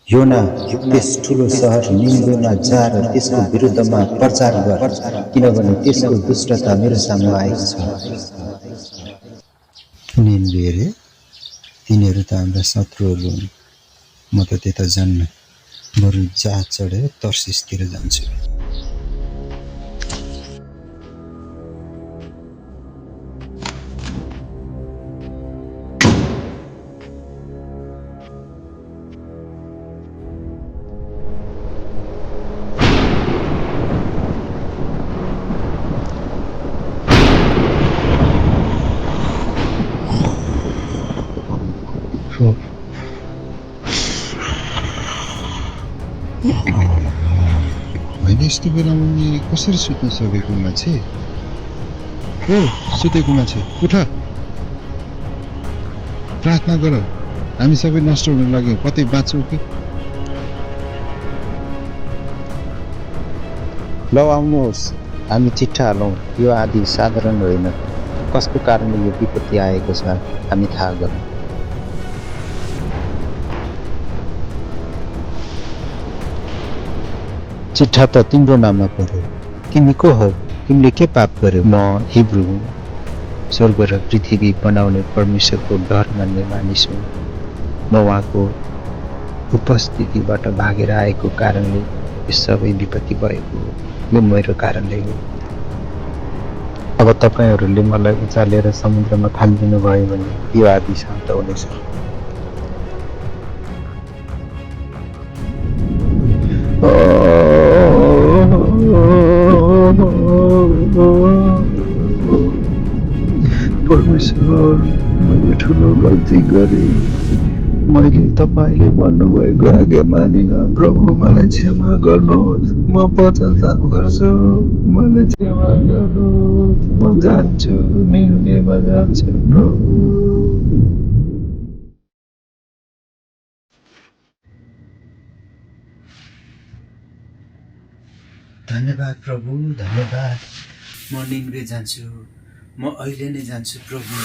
योना त्यस ठूलो सहर निम्बेमा जा र त्यसको विरुद्धमा प्रचार गर, किनभने त्यसको दुष्टता मेरो सामु आएको छ। निम्बे रे, तिनीहरू त हाम्रा शत्रुहरू हुन्। म त त्यता जान्न, बरु जहाज चढेर तर्सिसतिर जान्छु। होइन, यस्तो बेलामा नि कसरी सुत्न सकेको मान्छे? ओ सुतेको मान्छे, उठ, प्रार्थना गर, हामी सबै नष्ट हुन लाग्यौँ, कतै बाँच्छौँ कि? ल आउनुहोस्, हामी चिट्ठा हालौँ। यो आदि साधारण होइन। कसको कारणले यो विपत्ति आएको छ हामी थाहा गरौँ। चिट्ठा त तिम्रो नाममा पर्यो। तिमी को हौ? तिमीले के पाप गर्यौ? म हिब्रू हुँ। स्वर्ग र पृथ्वी बनाउने परमेश्वरको डर मान्ने मानिस हुँ। म उहाँको उपस्थितिबाट भागेर आएको कारणले यो सबै विपत्ति भएको हो। यो मेरो कारणले हो। अब तपाईहरूले मलाई उचालेर समुद्रमा फालिदिनु भयो भने यो आदि शान्त हुनेछ। परमेश्वर, मैले ठुलो गल्ती गरेँ। मैले तपाईँले भन्नुभएको आज्ञा मानिनँ। प्रभु, मलाई क्षमा गर्नुहोस्। म पश्चाताप गर्छु। मलाई क्षमा गर्नुहोस्। म जान्छु, निर्णयमा जान्छु प्रभु। धन्यवाद प्रभु, धन्यवाद। म निम्बे जान्छु, म अहिले नै जान्छु प्रभु।